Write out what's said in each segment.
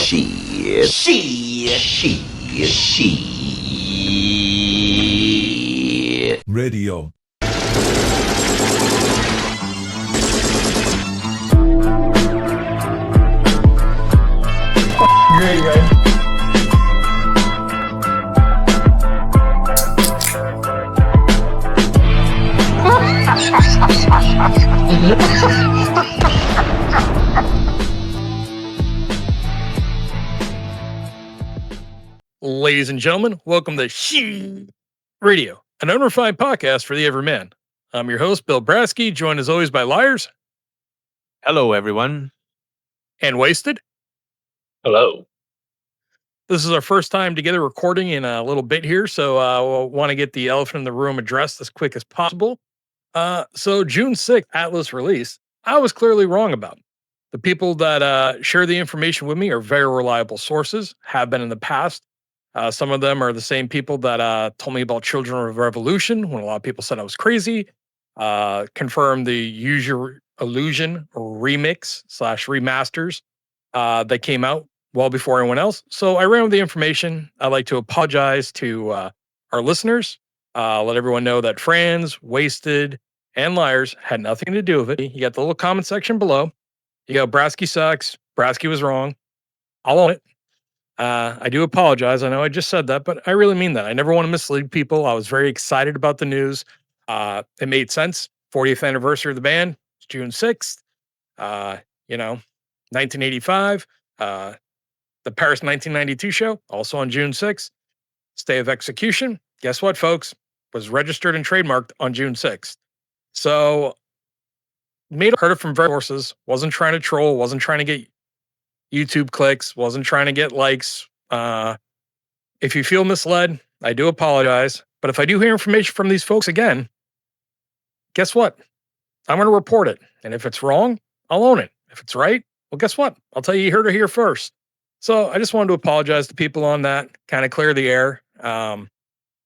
Radio. Great, guys. Ladies and gentlemen, welcome to She Radio, an unrefined podcast for the everyman. I'm your host, Bill Brasky, joined as always by Liars. Hello, everyone. And Wasted. Hello. This is our first time together recording in a little bit here, so we'll want to get the elephant in the room addressed as quick as possible. So June 6th, Atlas release, I was clearly wrong about. The people that share the information with me are very reliable sources, have been in the past. Some of them are the same people that told me about Children of Revolution when a lot of people said I was crazy. Confirmed the Usual Illusion remix / remasters that came out well before anyone else. So I ran with the information. I'd like to apologize to our listeners. Let everyone know that Franz, Wasted, and Liars had nothing to do with it. You got the little comment section below. You go, Brasky sucks. Brasky was wrong. I'll own it. I do apologize. I know I just said that, but I really mean that. I never want to mislead people. I was very excited about the news. It made sense. 40th anniversary of the band. It's June 6th. 1985. The Paris 1992 show, also on June 6th. Stay of execution. Guess what, folks? Was registered and trademarked on June 6th. So, heard it from various sources. Wasn't trying to troll. Wasn't trying to get YouTube clicks. Wasn't trying to get likes. If you feel misled, I do apologize. But if I do hear information from these folks again, guess what? I'm going to report it. And if it's wrong, I'll own it. If it's right, well, guess what? I'll tell you here to hear first. So I just wanted to apologize to people on that, kind of clear the air.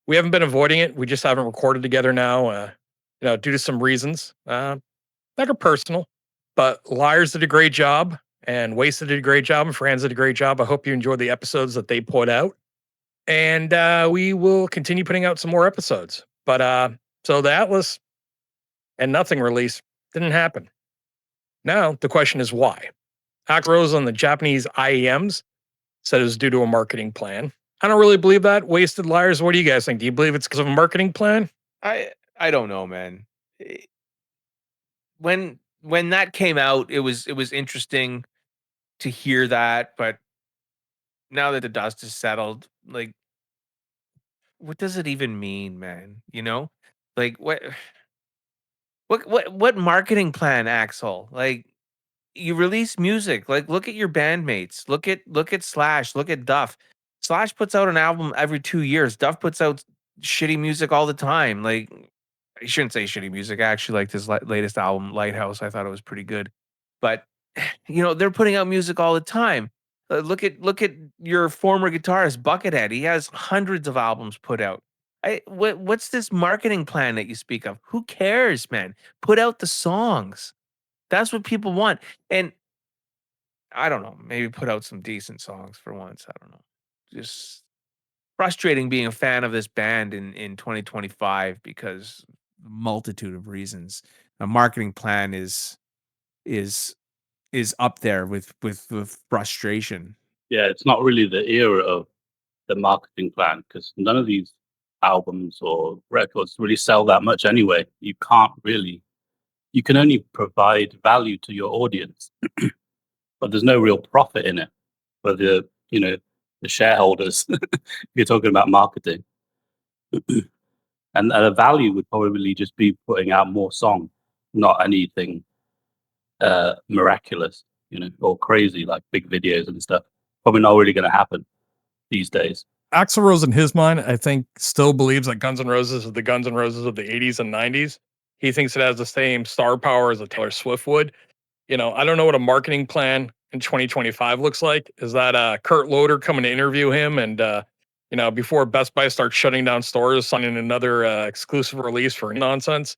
We haven't been avoiding it. We just haven't recorded together now, due to some reasons that are personal. But Liars did a great job, and Wasted did a great job, and Franz did a great job. I hope you enjoyed the episodes that they put out. And we will continue putting out some more episodes. But so the Atlas and Nothing release didn't happen. Now, the question is why? Axl Rose on the Japanese IEMs said it was due to a marketing plan. I don't really believe that. Wasted, Liars, what do you guys think? Do you believe it's because of a marketing plan? I don't know, man. When that came out, it was interesting to hear that, but now that the dust is settled, like, what does it even mean, man? You know, like what marketing plan, Axl? Like, you release music. Like, look at your bandmates. Look at Slash. Look at Duff. Slash puts out an album every 2 years. Duff puts out shitty music all the time. Like, I shouldn't say shitty music. I actually liked his latest album, Lighthouse. I thought it was pretty good. But they're putting out music all the time. Look at your former guitarist, Buckethead. He has hundreds of albums put out. What's this marketing plan that you speak of? Who cares, man? Put out the songs. That's what people want. And I don't know, maybe put out some decent songs for once. I don't know. Just frustrating being a fan of this band in 2025 because multitude of reasons. A marketing plan is up there with frustration. Yeah, it's not really the era of the marketing plan because none of these albums or records really sell that much anyway. You can only provide value to your audience, but there's no real profit in it for the shareholders. If you're talking about marketing, and the value would probably just be putting out more songs, not anything miraculous, or crazy like big videos and stuff. Probably not really going to happen these days. Axl Rose, in his mind, I think, still believes that Guns N' Roses is the Guns N' Roses of the 80s and 90s. He thinks it has the same star power as a Taylor Swift would. I don't know what a marketing plan in 2025 looks like. Is that Kurt Loder coming to interview him and, before Best Buy starts shutting down stores, signing another exclusive release for nonsense?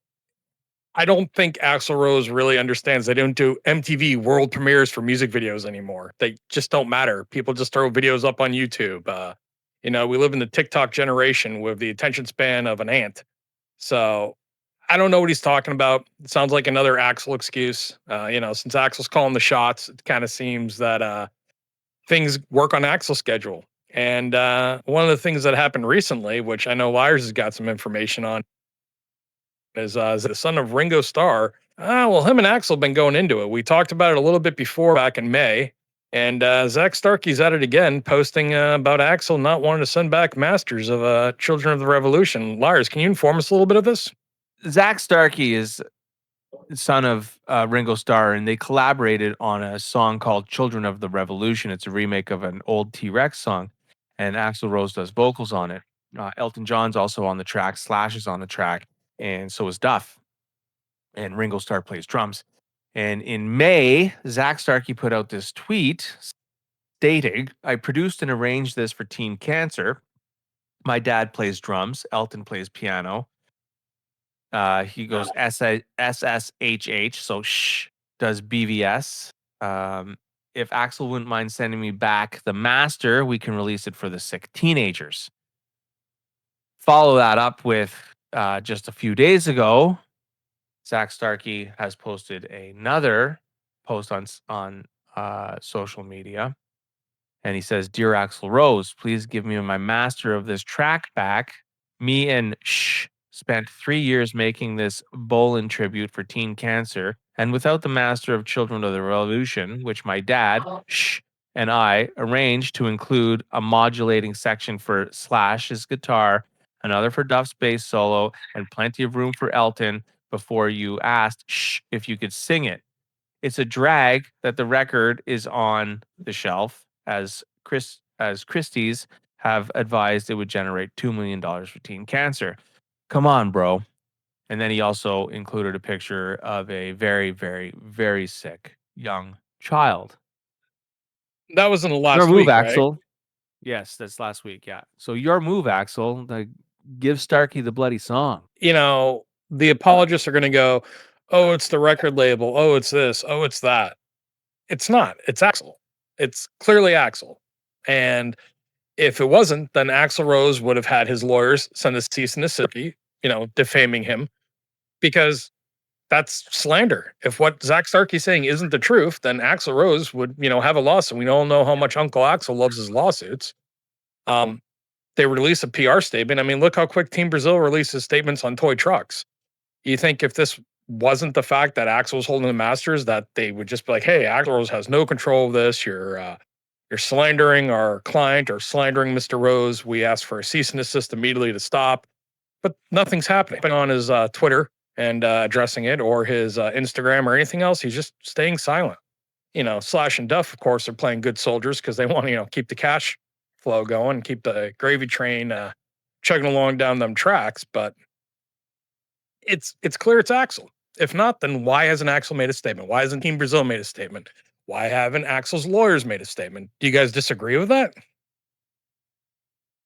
I don't think Axl Rose really understands they don't do MTV world premieres for music videos anymore. They just don't matter. People just throw videos up on YouTube. We live in the TikTok generation with the attention span of an ant. So I don't know what he's talking about. It sounds like another Axl excuse. Since Axl's calling the shots, it kind of seems that things work on Axl's schedule. And one of the things that happened recently, which I know Lyers has got some information on, is the son of Ringo Starr. Well, him and Axl have been going into it. We talked about it a little bit before back in May. And Zach Starkey's at it again, posting about Axl not wanting to send back masters of Children of the Revolution. Lyers, can you inform us a little bit of this? Zach Starkey is son of Ringo Starr, and they collaborated on a song called "Children of the Revolution." It's a remake of an old T-Rex song, and Axl Rose does vocals on it. Elton John's also on the track. Slash is on the track, and so is Duff. And Ringo Starr plays drums. And in May, Zach Starkey put out this tweet stating, "I produced and arranged this for Teen Cancer. My dad plays drums. Elton plays piano. He goes SSHH, so shh, does BVS. If Axl wouldn't mind sending me back the master, we can release it for the sick teenagers." Follow that up with just a few days ago, Zach Starkey has posted another post on social media, and he says, "Dear Axl Rose, please give me my master of this track back. Me and Shh spent 3 years making this Bolin tribute for teen cancer, and without the master of Children of the Revolution, which my dad, Shh, and I arranged to include a modulating section for Slash's guitar, another for Duff's bass solo, and plenty of room for Elton before you asked Shh if you could sing it. It's a drag that the record is on the shelf, as Christie's have advised it would generate $2 million for teen cancer. Come on, bro." And then he also included a picture of a very, very, very sick young child. That was in the Your last move, week, right? Axl. Yes, that's last week. Yeah. So your move, Axl. Like, give Starkey the bloody song. The apologists are going to go, oh, it's the record label. Oh, it's this. Oh, it's that. It's not. It's Axl. It's clearly Axl. And if it wasn't, then Axl Rose would have had his lawyers send a cease and desist, defaming him, because that's slander. If what Zach Starkey's saying isn't the truth, then Axl Rose would, have a lawsuit. We all know how much Uncle Axl loves his lawsuits. They release a PR statement. I mean, look how quick Team Brazil releases statements on toy trucks. You think if this wasn't the fact that Axl was holding the Masters, that they would just be like, "Hey, Axl Rose has no control of this. You're slandering our client or slandering Mr. Rose. We ask for a cease and desist immediately to stop." But nothing's happening on his Twitter and addressing it, or his Instagram or anything else. He's just staying silent. Slash and Duff, of course, are playing good soldiers because they want to, keep the cash flow going, keep the gravy train chugging along down them tracks. But it's clear it's Axl. If not, then why hasn't Axl made a statement? Why hasn't Team Brazil made a statement? Why haven't Axl's lawyers made a statement? Do you guys disagree with that?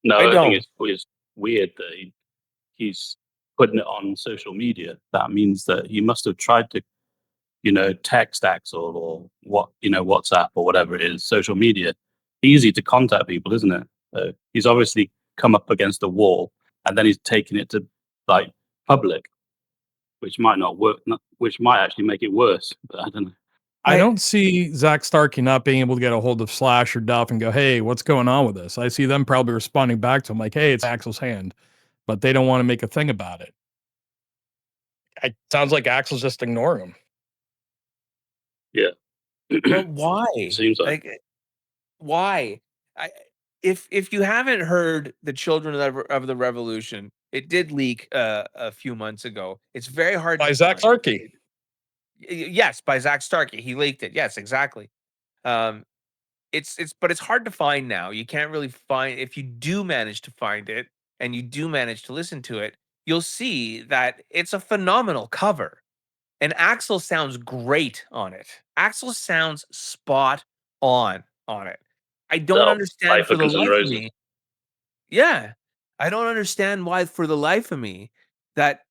No, I I don't. think it's weird that he's putting it on social media. That means that he must have tried to, text Axl or WhatsApp or whatever it is, social media. Easy to contact people, isn't it? He's obviously come up against a wall, and then he's taken it to like public, which might not work, which might actually make it worse. But I don't know. I don't see Zach Starkey not being able to get a hold of Slash or Duff and go, "Hey, what's going on with this?" I see them probably responding back to him like, "Hey, it's Axl's hand," but they don't want to make a thing about it. It sounds like Axl's just ignoring him. Yeah. But why? Seems like Why? If you haven't heard the Children of the Revolution, it did leak a few months ago. It's very hard By to Zach find. Starkey. Yes, by Zach Starkey. He leaked it. Yes, exactly. But it's hard to find now. You can't really find, if you do manage to find it and you do manage to listen to it, you'll see that it's a phenomenal cover. And Axl sounds great on it. Axl sounds spot on it. I don't understand for the Guns N' life of Roses. me. Yeah. I don't understand why for the life of me that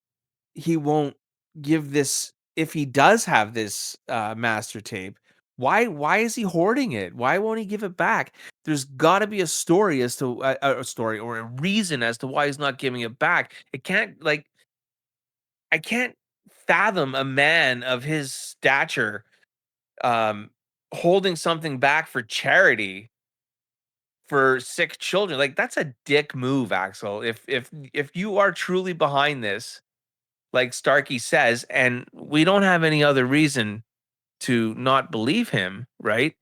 he won't give this, if he does have this master tape, why is he hoarding it? Why won't he give it back? There's got to be a story as to a story or a reason as to why he's not giving it back. It can't, like, I can't fathom a man of his stature um holding something back for charity for sick children. Like, that's a dick move, Axel. If you are truly behind this, like Starkey says, and we don't have any other reason to not believe him, right?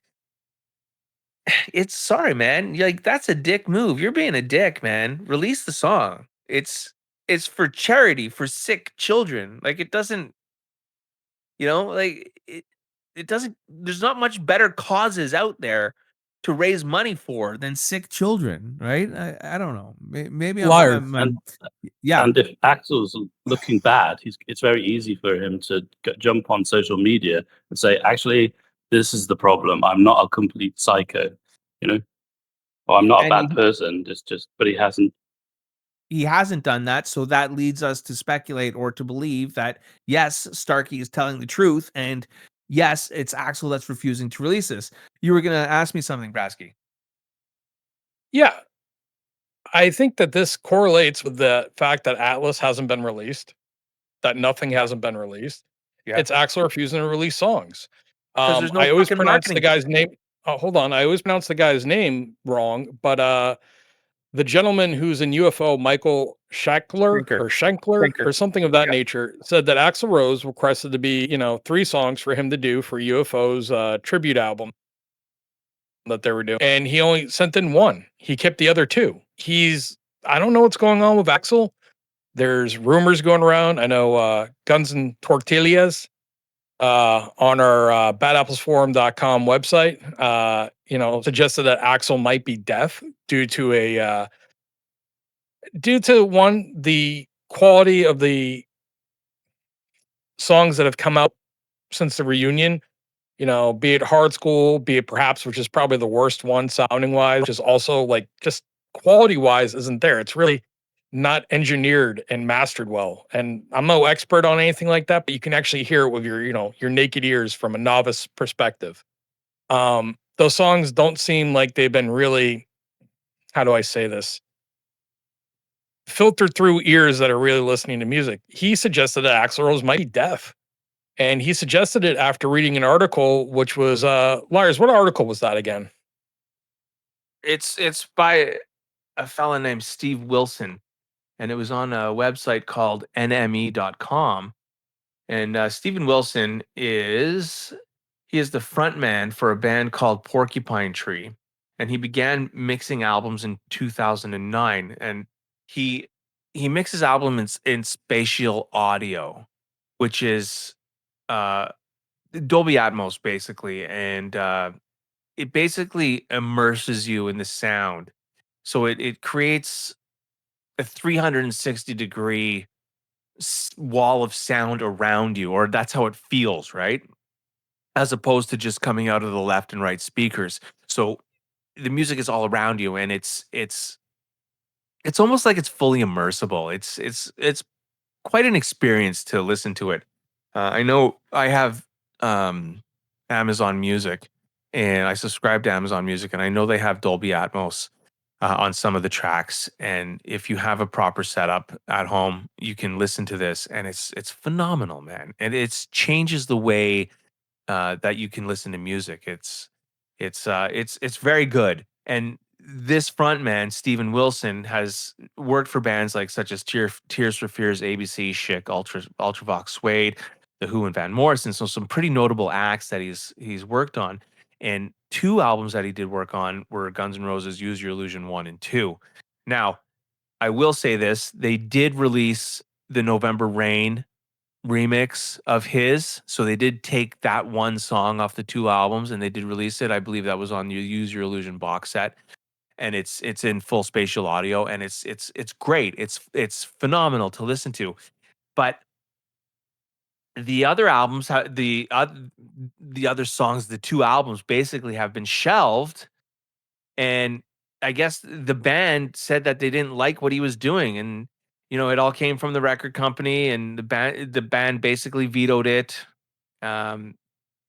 It's, sorry, man. Like, that's a dick move. You're being a dick, man. Release the song. It's for charity for sick children. Like, it doesn't, like, it doesn't, there's not much better causes out there to raise money for than sick children, right? I don't know. Maybe Liar. yeah. And if Axel's looking bad, it's very easy for him to jump on social media and say, actually, this is the problem. I'm not a complete psycho, or I'm not a And bad person. But he hasn't. he hasn't done that, so that leads us to speculate or to believe that, yes, Starkey is telling the truth, and yes, it's Axl that's refusing to release this. You were going to ask me something, Brasky. Yeah. I think that this correlates with the fact that Atlas hasn't been released, that nothing hasn't been released. Yeah. It's Axl refusing to release songs. 'Cause there's no I always fucking pronounce the marketing. guy's name. Oh, hold on. I always pronounce the guy's name wrong, but the gentleman who's in UFO, Michael Schenkler or something of that nature, said that Axl Rose requested to be, 3 songs for him to do for UFO's tribute album that they were doing. And he only sent in 1. He kept the other 2. I don't know what's going on with Axl. There's rumors going around. I know Guns and Tortillas on our badapplesforum.com website, suggested that Axl might be deaf due to the quality of the songs that have come out since the reunion, be it Hard School, be it Perhaps, which is probably the worst one sounding wise, which is also like just quality wise isn't there. It's really not engineered and mastered well. And I'm no expert on anything like that, but you can actually hear it with your naked ears from a novice perspective. Those songs don't seem like they've been really, how do I say this? Filtered through ears that are really listening to music. He suggested that Axl Rose might be deaf. And he suggested it after reading an article, which was Lars, what article was that again? It's by a fella named Steve Wilson, and it was on a website called nme.com. And Steven Wilson is the front man for a band called Porcupine Tree, and he began mixing albums in 2009. And he mixes albums in spatial audio, which is Dolby Atmos basically, and it basically immerses you in the sound. So it creates a 360-degree wall of sound around you, or that's how it feels, right? As opposed to just coming out of the left and right speakers. So the music is all around you, and it's almost like it's fully immersible. It's quite an experience to listen to it. I know I have Amazon Music, and I subscribe to Amazon Music, and I know they have Dolby Atmos on some of the tracks. And if you have a proper setup at home, you can listen to this, and it's phenomenal, man. And it's changes the way that you can listen to music. It's very good. And this frontman, Steven Wilson, has worked for bands like such as Tears for Fears, ABC, Chic, Ultravox, Suede, The Who, and Van Morrison. So some pretty notable acts that he's worked on. And 2 albums that he did work on were Guns N' Roses' Use Your Illusion 1 and 2. Now, I will say this: they did release the November Rain remix of his. So they did take that one song off the 2 albums and they did release it. I believe that was on the Use Your Illusion box set. And it's in full spatial audio, and it's great. It's phenomenal to listen to. But the other albums, the other songs, the 2 albums basically have been shelved. And I guess the band said that they didn't like what he was doing, and it all came from the record company, and the band basically vetoed it. And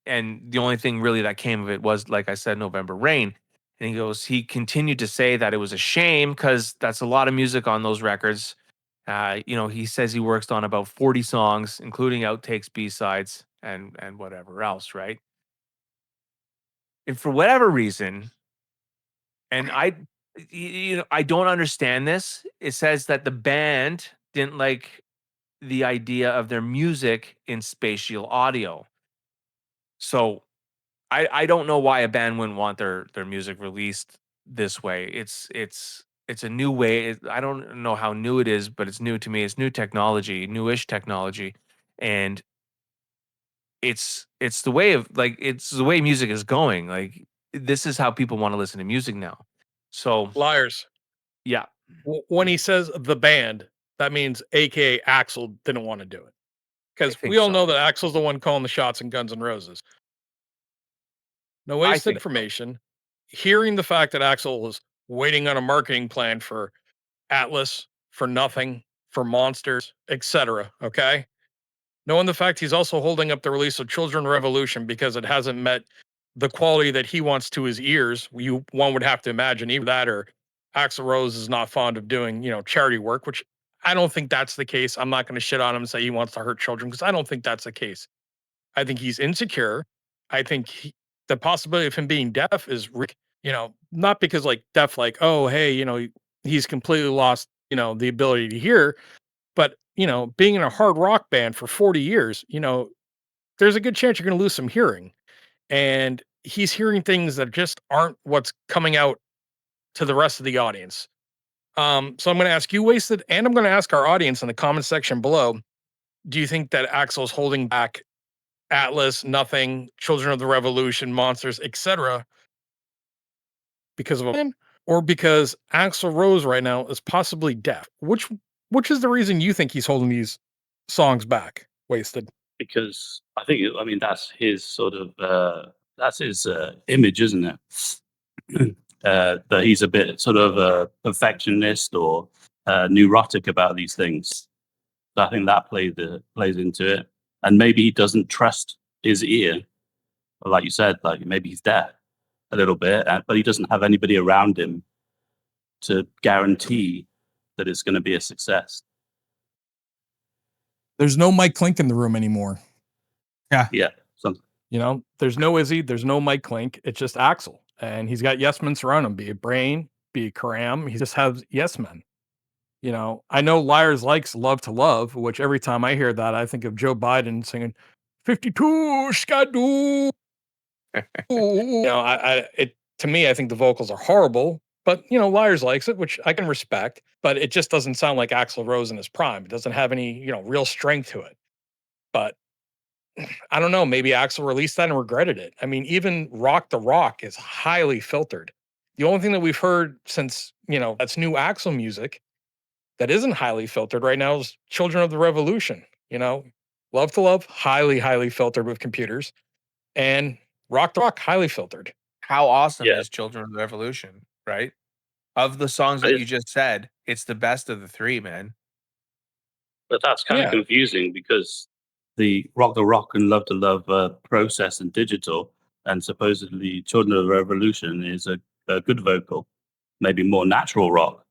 the only thing really that came of it was, like I said, November Rain. And he continued to say that it was a shame because that's a lot of music on those records. He says he works on about 40 songs, including outtakes, B-sides, and whatever else, right? And for whatever reason, and I don't understand this. It says that the band didn't like the idea of their music in spatial audio. So I don't know why a band wouldn't want their music released this way. It's a new way. I don't know how new it is, but it's new to me. It's new technology, newish technology, and it's the way of it's the way music is going. Like, this is how people want to listen to music now. So Liars. yeah, When he says the band, that means AKA Axl didn't want to do it. I Because think we all so. know that Axl's the one calling the shots in Guns N' Roses. No I wasted think so. information. Hearing the fact that Axl was waiting on a marketing plan for Atlas, for Nothing, for Monsters, etc. Okay. Knowing the fact he's also holding up the release of Children Revolution because it hasn't met the quality that he wants to his ears. One would have to imagine either that or Axl Rose is not fond of doing, charity work, which I don't think that's the case. I'm not going to shit on him and say he wants to hurt children because I don't think that's the case. I think he's insecure. I think the possibility of him being deaf is, not because like deaf, like, oh, hey, he's completely lost, the ability to hear, but, being in a hard rock band for 40 years, there's a good chance you're going to lose some hearing. And he's hearing things that just aren't what's coming out to the rest of the audience. So I'm going to ask you, Wasted, and I'm going to ask our audience in the comment section below. Do you think that Axl's holding back Atlas, Nothing, Children of the Revolution, Monsters, etc., because of a man, or because Axl Rose right now is possibly deaf? Which is the reason you think he's holding these songs back, Wasted? Because I mean, that's his sort of that's his image, isn't it? That he's a bit sort of a perfectionist or neurotic about these things. So I think that plays into it, and maybe he doesn't trust his ear, like you said, like maybe he's deaf a little bit, but he doesn't have anybody around him to guarantee that it's going to be a success. There's no Mike Clink in the room anymore. Yeah, something. There's no Izzy, there's no Mike Clink. It's just Axl, and he's got yes men surround him. Be it Brain, be it Karam. He just has yes men. I know Liars likes Love to Love, which every time I hear that, I think of Joe Biden singing 52 Skadoo. To me, I think the vocals are horrible, but Liars likes it, which I can respect, but it just doesn't sound like Axl Rose in his prime. It doesn't have any, real strength to it. But I don't know, maybe Axl released that and regretted it. I mean, even Rock the Rock is highly filtered. The only thing that we've heard since, that's new Axl music that isn't highly filtered right now is Children of the Revolution. Love to Love, highly, highly filtered with computers, and Rock the Rock, highly filtered. How awesome Yeah. is Children of the Revolution, right? Of the songs But that you just said, it's the best of the three, man. But that's kind Yeah. of confusing because the Rock the Rock and Love to Love process and digital, and supposedly Children of the Revolution is a good vocal, maybe more natural rock.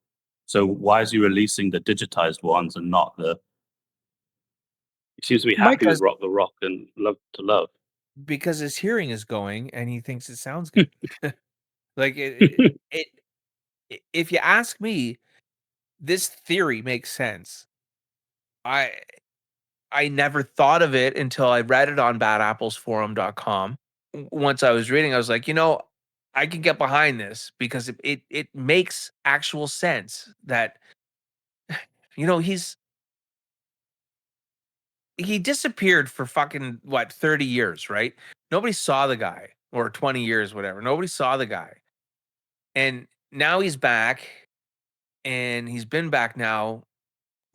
So why is he releasing the digitized ones and not the? He seems to be happy with Rock the Rock and Love to Love. Because his hearing is going and he thinks it sounds good. Like if you ask me, this theory makes sense. I never thought of it until I read it on badapplesforum.com. Once I was reading, I was like, I can get behind this because it makes actual sense that he disappeared for fucking 30 years, right? Nobody saw the guy, or 20 years, whatever. Nobody saw the guy. And now he's back, and he's been back now.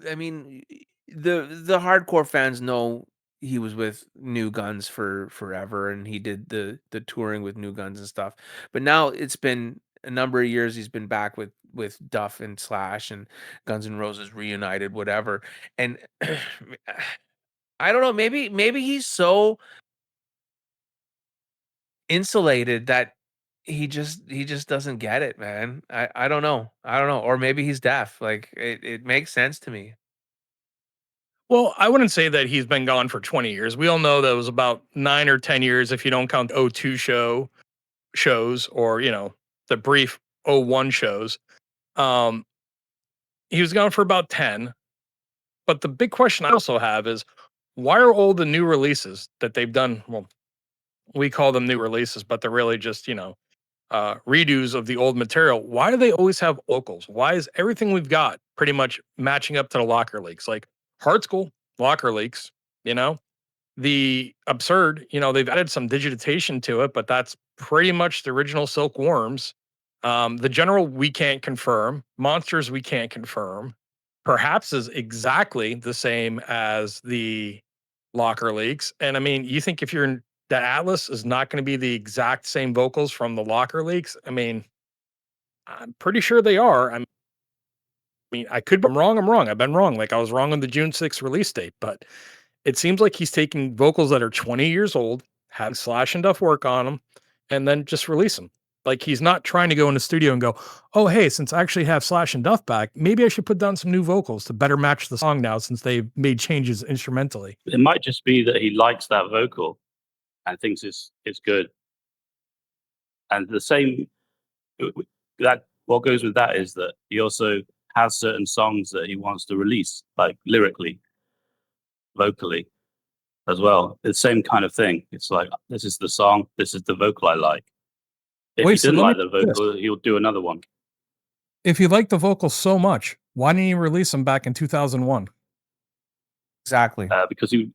I mean, the hardcore fans know he was with New Guns for forever, and he did the touring with New Guns and stuff. But now it's been a number of years he's been back with Duff and Slash and Guns N' Roses reunited, whatever. And I don't know, maybe he's so insulated that he just doesn't get it, man. I don't know. Or maybe he's deaf. Like it makes sense to me. Well, I wouldn't say that he's been gone for 20 years. We all know that it was about 9 or 10 years if you don't count O2 shows or, the brief O1 shows. He was gone for about 10. But the big question I also have is why are all the new releases that they've done? Well, we call them new releases, but they're really just, redos of the old material. Why do they always have vocals? Why is everything we've got pretty much matching up to the locker leaks? Like Hard School, locker leaks, the Absurd, they've added some digitation to it, but that's pretty much the original Silkworms. The General, we can't confirm. Monsters, we can't confirm. Perhaps is exactly the same as the locker leaks. And I mean, you think if you're in that Atlas is not going to be the exact same vocals from the locker leaks? I mean, I'm pretty sure they are. I mean, I could be wrong. I'm wrong. I've been wrong. Like I was wrong on the June 6th release date, but it seems like he's taking vocals that are 20 years old, having Slash and Duff work on them, and then just release them. Like he's not trying to go in the studio and go, oh, hey, since I actually have Slash and Duff back, maybe I should put down some new vocals to better match the song now since they've made changes instrumentally. It might just be that he likes that vocal and thinks it's good. And the same, that what goes with that is that he also has certain songs that he wants to release, like lyrically, vocally as well. It's the same kind of thing. It's like, this is the song, this is the vocal I like. If he didn't like the vocal, he'll do another one. If you like the vocals so much, why didn't you release them back in 2001? Exactly. Because he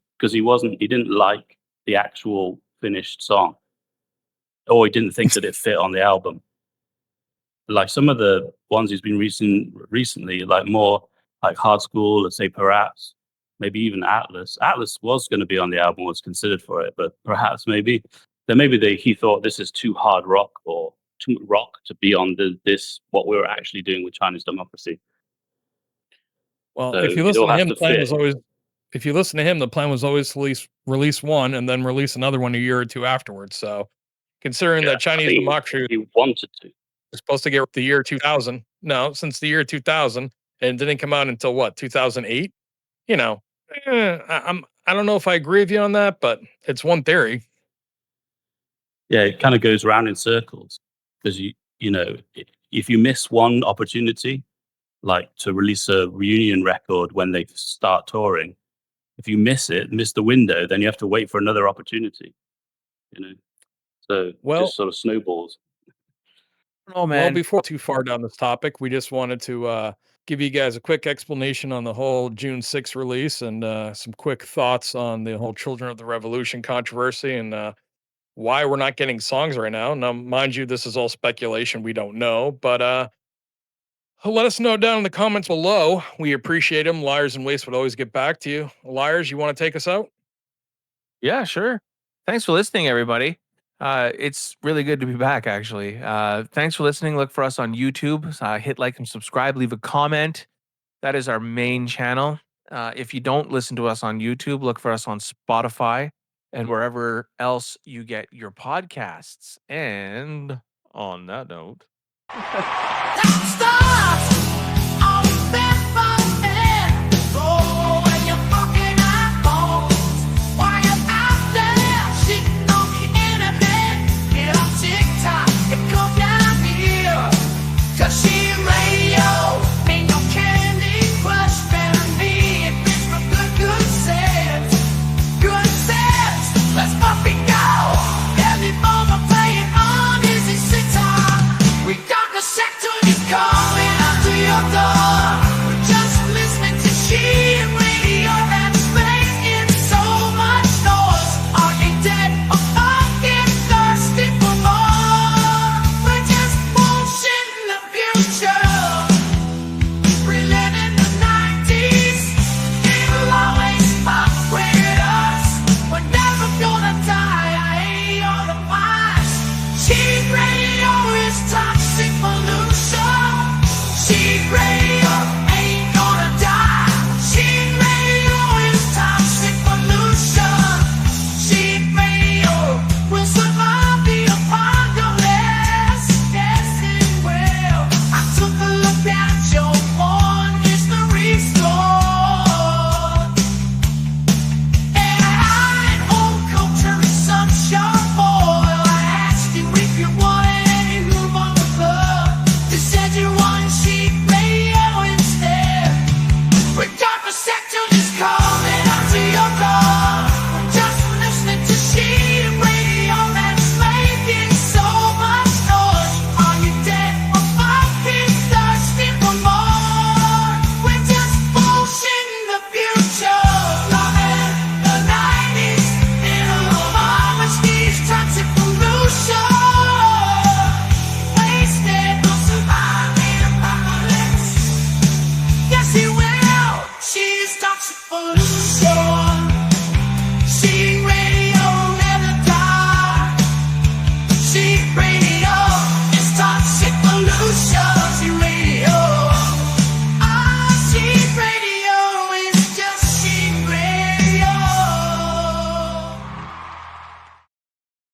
didn't like the actual finished song, or he didn't think that it fit on the album. Like some of the ones he's been recently, like more like Hard School, let's say perhaps, maybe even Atlas. Atlas was going to be on the album, was considered for it, but perhaps maybe he thought this is too hard rock or too rock to be on this what we were actually doing with Chinese Democracy. Well, so if you listen to him, the plan was always. If you listen to him, the plan was always to release one and then release another one a year or two afterwards. So, considering that Chinese Democracy, he wanted to. Was supposed to get the year 2000. No, since the year 2000, and didn't come out until what 2008. I don't know if I agree with you on that, but it's one theory. Yeah, it kind of goes around in circles because if you miss one opportunity, like to release a reunion record when they start touring, if you miss the window, then you have to wait for another opportunity. So it just sort of snowballs. Oh man! Well, before too far down this topic, we just wanted to give you guys a quick explanation on the whole June 6th release and some quick thoughts on the whole Children of the Revolution controversy and why we're not getting songs right now. Now, mind you, this is all speculation. We don't know, but let us know down in the comments below. We appreciate them. Liars and Waste would always get back to you. Liars, you want to take us out? Yeah, sure. Thanks for listening, everybody. It's really good to be back, actually. Thanks for listening. Look for us on YouTube. Hit like and subscribe. Leave a comment. That is our main channel. If you don't listen to us on YouTube, look for us on Spotify and wherever else you get your podcasts. And on that note... Calling out to you. Revolution.